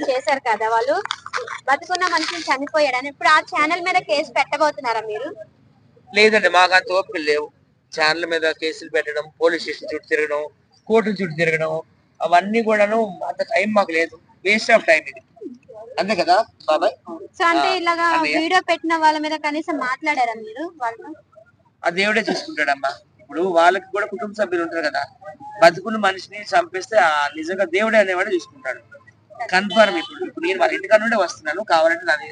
చేశారు కదా వాళ్ళు, బతుకున్న మనిషిని చనిపోయాడని. ఇప్పుడు ఆ ఛానల్ మీద కేసు పెట్టబోతున్నారా మీరు? లేదండి, మాకు అంత ఓపిక లేవు. ఛానల్ మీద కేసులు పెట్టడం, పోలీస్ స్టేషన్ చుట్టూ తిరగడం, కోర్టు చుట్టూ తిరగడం, అవన్నీ కూడాను అంత టైం మాకు లేదు. వేస్ట్ ఆఫ్ టైం ఇది, అంతే కదా బాబాయ్? సో అంటే ఇలాగా వీడియో పెట్టిన వాళ్ళ మీద కనీసం మాట్లాడారా మీరు? వాళ్ళు ఆ దేవుడే చూసుకుంటాడమ్మా. ఇప్పుడు వాళ్ళకి కూడా కుటుంబ సభ్యులు ఉంటారు కదా, బతుకున్న మనిషిని చంపేస్తే ఆ నిజంగా దేవుడే అనేవాడు చూసుకుంటాడు. కన్ఫర్మ్. ఇప్పుడు నేను వాళ్ళ ఇంటికాడ నుండే వస్తున్నాను, కావాలంటే నాది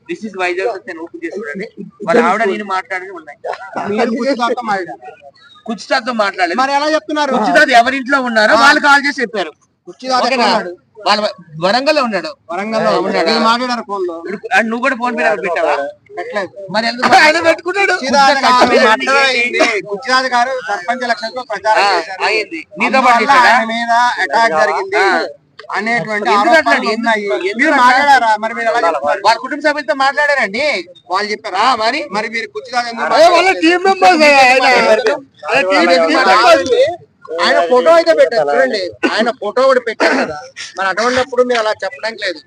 డిసీజ్ వైజాగ్ నేను ఓపెన్ చేసి చూడండి. వాళ్ళ ఆవిడ నేను మాట్లాడేది ఉన్నాయి. కుచితాతో మాట్లాడలేదు. మరి ఎలా చెప్తున్నారు? కుచితాతో ఎవరింట్లో ఉన్నారో వాళ్ళు కాల్ చేసి చెప్పారు. వాళ్ళ వరంగల్ లో ఉన్నాడు. వరంగల్లో మాట్లాడారు ఫోన్ లో. నువ్వు కూడా ఫోన్ పే పెట్టావా? మరి ఆయన పెట్టుకున్నాడు. గుజరాత్ గారు సర్పంచ్ ఎలక్షన్ లో ప్రచారం చేశారు. నీతో పాటు ఆయన మీద అటాక్ జరిగింది అనేటువంటి మాట్లాడారా? మరి మీరు ఎలా చెప్తారు? వాళ్ళ కుటుంబ సభ్యులతో మాట్లాడారండి. వాళ్ళు చెప్పారా? మరి మీరు గుజరాత్ ఆయన ఫోటో అయితే పెట్టారు చూడండి, ఆయన ఫోటో కూడా పెట్టారు కదా. మరి అటువంటిప్పుడు మీరు అలా చెప్పడానికి లేదు.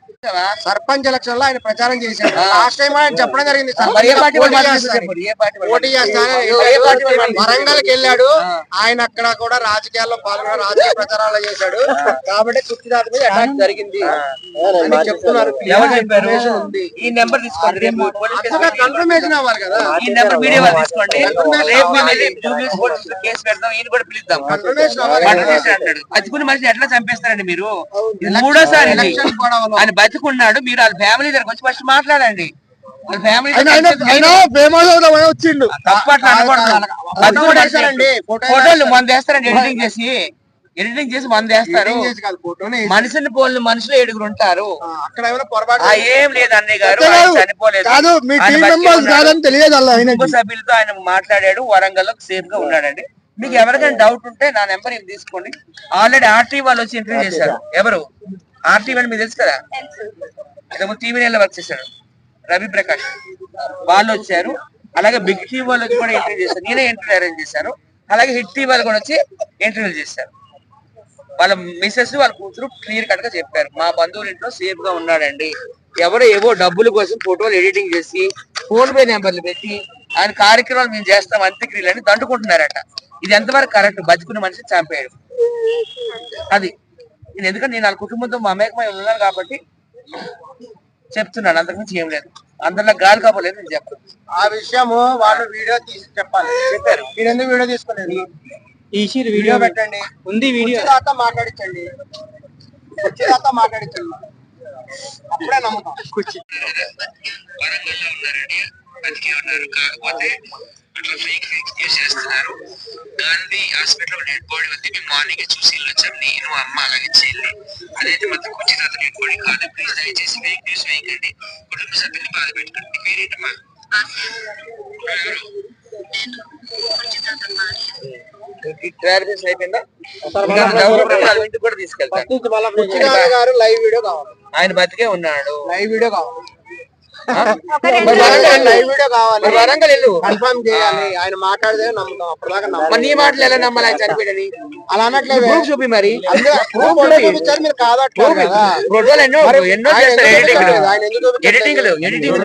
సర్పంచ్ ఎలక్షన్ లో ఆయన ప్రచారం చేశారు. లాస్ట్ టైం ఆయన చెప్పడం జరిగింది పోటీ చేస్తానని. వరంగల్కి వెళ్ళాడు ఆయన, అక్కడ కూడా రాజకీయాల్లో పాల్గొని రాజకీయ ప్రచారాలు చేశాడు. కాబట్టి కుర్చీదాత మీద అటాక్ జరిగింది అని చెప్తున్నారు. ఈ నెంబర్ తీసుకోండి, కన్ఫర్మేషన్ అవ్వాలి కదా. ఈ నెంబర్ వీడియో తీసుకోండి, కేసు పెడతాం, ఈయన కూడా పిలుద్దాం. బతుకున్న మనిషి ఎట్లా చంపేస్తారండి మీరు? మూడోసారి ఆయన బతుకున్నాడు, మీరు వాళ్ళ ఫ్యామిలీ దగ్గరకు వచ్చి ఫస్ట్ మాట్లాడండి. వాళ్ళ ఫ్యామిలీ వచ్చిండు తప్పట్లా అనకూడదు. ఫోటోలు మంది వేస్తారండి, ఎడిటింగ్ చేసి మంది వేస్తారు. మనిషిని పోలిన మనుషులు 7 ఉంటారు. అక్కడ ఏం లేదు అన్నయ్య గారు, చనిపోలేదు. సభ్యులతో ఆయన మాట్లాడాడు, వరంగల్ లో సేఫ్ గా ఉన్నాడండి. మీకు ఎవరికైనా డౌట్ ఉంటే నా నెంబర్ ఇవి తీసుకోండి. ఆల్రెడీ ఆర్టీ వాళ్ళు వచ్చి ఇంటర్వ్యూ చేశారు. ఎవరు ఆర్టీ వాళ్ళు మీకు తెలుసు కదా, టీవీ నైన్ లో వర్క్ చేశారు రవి ప్రకాష్, వాళ్ళు వచ్చారు. అలాగే బిగ్ టీవీ వాళ్ళు వచ్చి కూడా ఇంటర్వ్యూ చేశారు. నేనే ఇంటర్వ్యూ అరేంజ్ చేశాను. అలాగే హిట్ టీవీ వాళ్ళు కూడా వచ్చి ఇంటర్వ్యూ చేశారు. వాళ్ళ మిస్సెస్ వాళ్ళ కూతురు క్లియర్ కట్ గా చెప్పారు, మా బంధువుల ఇంట్లో సేఫ్ గా ఉన్నాడండి. ఎవరో ఏవో డబ్బుల కోసం ఫోటోలు ఎడిటింగ్ చేసి ఫోన్ పే నెంబర్లు పెట్టి ఆయన కార్యక్రమాలు మేము చేస్తాం అంత్యక్రియలు అని దండుకుంటున్నారట. ఇది ఎంతవరకు కరెక్ట్? బతుకున్న మనిషి చంపాడు. అది నేను ఎందుకంటే నేను వాళ్ళ కుటుంబంతో మమేకమై ఉన్నాను కాబట్టి చెప్తున్నాను, అంతకుమించి ఏం లేదు. అందరిలో గాలి కాపలేదు నేను చెప్పాను. ఆ విషయము వాళ్ళు వీడియో తీసి చెప్పాలి. చెప్పారు. మీరు ఎందుకు వీడియో తీసుకోలేదు? వీడియో పెట్టండి, ఉంది వీడియో దాకా మాట్లాడించండి, దాకా మాట్లాడించండి, అప్పుడే నమ్ముతాం. కాకపోతే అట్లా ఫేక్ చేస్తున్నారు. గాంధీ హాస్పిటల్ డెడ్ బాడీ ఉంది, మేము మార్నింగ్ చూసి వచ్చాం, నేను అమ్మ అలాగే చెల్లి. అదైతే మొత్తం కుర్చీ తాత డెడ్ బాడీ కాదు. ప్లీజ్ దయచేసి ఫేక్ న్యూస్ వేయకండి, కుటుంబ సభ్యుల్ని బాధ పెట్టండి. పేరేంటమ్మా? అయిపోయిందా? కూడా తీసుకెళ్తాను. గారు లైవ్ వీడియో కావాలి. ఆయన బతికే ఉన్నాడు. లైవ్ వీడియో కావాలి. లైవ్ వీడియో కావాలి. వరంగల్ వెళ్ళు, కన్ఫర్మ్ చేయాలి. ఆయన మాట్లాడితే నమ్ముతాం, అప్పటిదాకా మరి నీ మాటలు ఎలా నమ్మాలి? ఆయన చనిపోయాడని అలా అనట్లేదు. ప్రూఫ్ చూపి. మరి చూపించారు, మీరు కాదట్లేదు. ఎన్నో చేస్తారు ఎడిటింగ్.